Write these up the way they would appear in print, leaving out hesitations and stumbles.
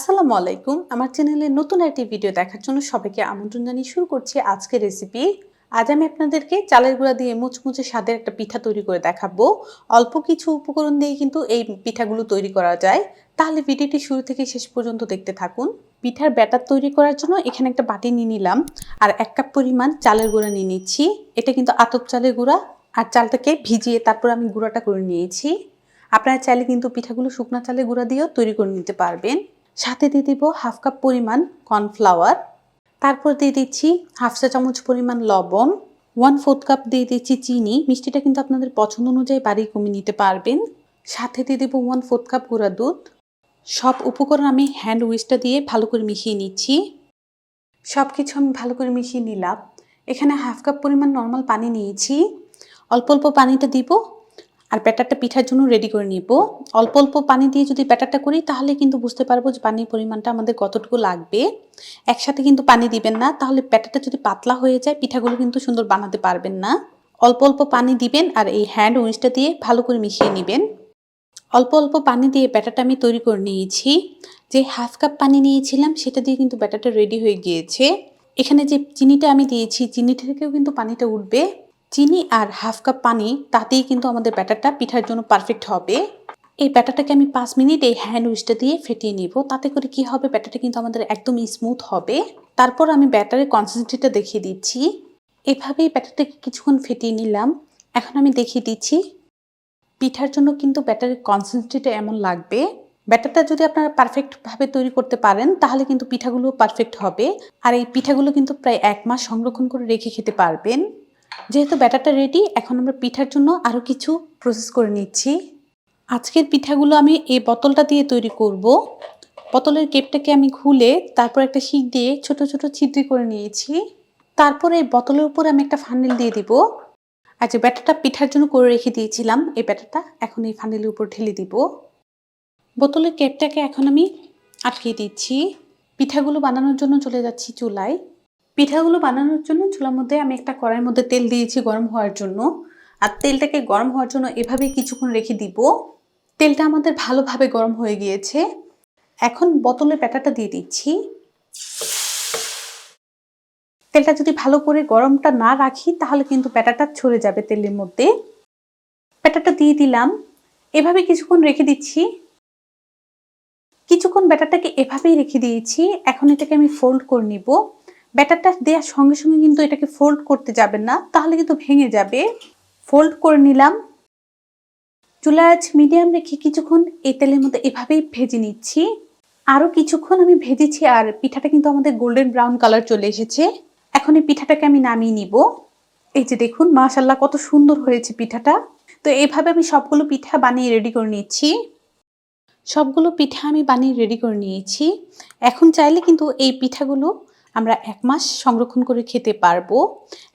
আসসালামু আলাইকুম। আমার চ্যানেলে নতুন একটি ভিডিও দেখার জন্য সবাইকে আমন্ত্রণ জানিয়ে শুরু করছি আজকের রেসিপি। আজ আমি আপনাদেরকে চালের গুঁড়া দিয়ে মুচমুচে স্বাদের একটা পিঠা তৈরি করে দেখাবো। অল্প কিছু উপকরণ দিয়ে কিন্তু এই পিঠাগুলো তৈরি করা যায়। তাহলে ভিডিওটি শুরু থেকে শেষ পর্যন্ত দেখতে থাকুন। পিঠার ব্যাটার তৈরি করার জন্য এখানে একটা বাটি নিয়ে নিলাম আর 1 কাপ পরিমাণ চালের গুঁড়া নিয়ে নিচ্ছি। এটা কিন্তু আতপ চালের গুঁড়া আর চালটাকে ভিজিয়ে তারপর আমি গুঁড়াটা করে নিয়েছি। আপনারা চাইলে কিন্তু পিঠাগুলো শুকনো চালের গুঁড়া দিয়েও তৈরি করে নিতে পারবেন। সাথে দিয়ে দিব হাফ কাপ পরিমাণ কর্নফ্লাওয়ার, তারপর দিয়ে দিচ্ছি হাফ চা চামচ পরিমাণ লবণ, 1/4 কাপ দিয়ে দিচ্ছি চিনি। মিষ্টিটা কিন্তু আপনাদের পছন্দ অনুযায়ী বাড়িয়ে কমিয়ে নিতে পারবেন। সাথে দিয়ে দেবো 1/4 কাপ গুঁড়া দুধ। সব উপকরণ আমি হ্যান্ড উইস্কটা দিয়ে ভালো করে মিশিয়ে নিচ্ছি। সব কিছু আমি ভালো করে মিশিয়ে নিলাম। এখানে হাফ কাপ পরিমাণ নর্মাল পানি নিয়েছি। অল্প অল্প পানিটা দিব আর ব্যাটারটা পিঠার জন্য রেডি করে নিব। অল্প অল্প পানি দিয়ে যদি ব্যাটারটা করি তাহলে কিন্তু বুঝতে পারবো যে পানির পরিমাণটা আমাদের কতটুকু লাগবে। একসাথে কিন্তু পানি দিবেন না, তাহলে ব্যাটারটা যদি পাতলা হয়ে যায় পিঠাগুলো কিন্তু সুন্দর বানাতে পারবেন না। অল্প অল্প পানি দিবেন আর এই হ্যান্ড উইস্কটা দিয়ে ভালো করে মিশিয়ে নেবেন। অল্প অল্প পানি দিয়ে ব্যাটারটা আমি তৈরি করে নিয়েছি। যে হাফ কাপ পানি নিয়েছিলাম সেটা দিয়ে কিন্তু ব্যাটারটা রেডি হয়ে গিয়েছে। এখানে যে চিনিটা আমি দিয়েছি চিনি থেকেও কিন্তু পানিটা উঠবে। চিনি আর হাফ কাপ পানি তাতেই কিন্তু আমাদের ব্যাটারটা পিঠার জন্য পারফেক্ট হবে। এই ব্যাটারটাকে আমি 5 মিনিট এই হ্যান্ড উইস্কটা দিয়ে ফেটিয়ে নিব। তাতে করে কি হবে, ব্যাটারটা কিন্তু আমাদের একদম স্মুথ হবে। তারপর আমি ব্যাটারের কনসিস্টেন্সিটা দেখিয়ে দিচ্ছি। এভাবেই ব্যাটারটাকে কিছুক্ষণ ফেটিয়ে নিলাম। এখন আমি দেখিয়ে দিচ্ছি পিঠার জন্য কিন্তু ব্যাটারের কনসিস্টেন্সিটা এমন লাগবে। ব্যাটারটা যদি আপনারা পারফেক্টভাবে তৈরি করতে পারেন তাহলে কিন্তু পিঠাগুলো পারফেক্ট হবে। আর এই পিঠাগুলো কিন্তু প্রায় 1 মাস সংরক্ষণ করে রেখে খেতে পারবেন। যেহেতু ব্যাটারটা রেডি, এখন আমরা পিঠার জন্য আরও কিছু প্রসেস করে নিচ্ছি। আজকের পিঠাগুলো আমি এই বোতলটা দিয়ে তৈরি করব। বোতলের কেপটাকে আমি খুলে তারপর একটা শিক দিয়ে ছোট ছোট ছিদ্র করে নিয়েছি। তারপর এই বোতলের উপর আমি একটা ফানেল দিয়ে দিব। আর যে ব্যাটারটা পিঠার জন্য করে রেখে দিয়েছিলাম এই ব্যাটারটা এখন এই ফানেলের উপর ঢেলে দিব। বোতলের ক্যাপটাকে এখন আমি আটকে দিচ্ছি। পিঠাগুলো বানানোর জন্য চলে যাচ্ছি চুলায়। পিঠাগুলো বানানোর জন্য চুলার মধ্যে আমি একটা কড়াইয়ের মধ্যে তেল দিয়েছি গরম হওয়ার জন্য। আর তেলটাকে গরম হওয়ার জন্য এভাবেই কিছুক্ষণ রেখে দিব। তেলটা আমাদের ভালোভাবে গরম হয়ে গিয়েছে। এখন বোতলের ব্যাটারটা দিয়ে দিচ্ছি। তেলটা যদি ভালো করে গরমটা না রাখি তাহলে কিন্তু ব্যাটারটা ছড়ে যাবে তেলের মধ্যে। ব্যাটারটা দিয়ে দিলাম, এভাবে কিছুক্ষণ রেখে দিচ্ছি। কিছুক্ষণ ব্যাটারটাকে এভাবেই রেখে দিয়েছি। এখন এটাকে আমি ফোল্ড করে নিব। ব্যাটারটা দেওয়ার সঙ্গে সঙ্গে কিন্তু এটাকে ফোল্ড করতে যাবেন না, তাহলে কিন্তু ভেঙে যাবে। ফোল্ড করে নিলাম। চুলার আঁচ মিডিয়াম রেখে কিছুক্ষণ এই তেলের মধ্যে এভাবেই ভেজে নিচ্ছি। আরও কিছুক্ষণ আমি ভেজেছি আর পিঠাটা কিন্তু আমাদের গোল্ডেন ব্রাউন কালার চলে এসেছে। এখন এই পিঠাটাকে আমি নামিয়ে নিব। এই যে দেখুন মাশাআল্লাহ কত সুন্দর হয়েছে পিঠাটা। তো এইভাবে আমি সবগুলো পিঠা বানিয়ে রেডি করে নিচ্ছি। সবগুলো পিঠা আমি বানিয়ে রেডি করে নিয়েছি। এখন চাইলে কিন্তু এই পিঠাগুলো আমরা 1 মাস সংরক্ষণ করে খেতে পারবো।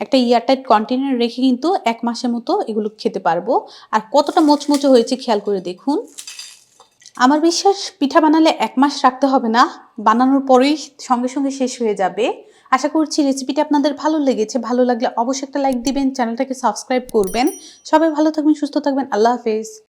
একটা এয়ারটাইট কন্টেনার রেখে কিন্তু 1 মাসের মতো এগুলো খেতে পারবো। আর কতটা মোচমোচে হয়েছে খেয়াল করে দেখুন। আমার বিশ্বাস পিঠা বানালে 1 মাস রাখতে হবে না, বানানোর পরেই সঙ্গে সঙ্গে শেষ হয়ে যাবে। আশা করছি রেসিপিটা আপনাদের ভালো লেগেছে। ভালো লাগলে অবশ্যই একটা লাইক দিবেন, চ্যানেলটাকে সাবস্ক্রাইব করবেন। সবাই ভালো থাকবেন, সুস্থ থাকবেন। আল্লাহ হাফেজ।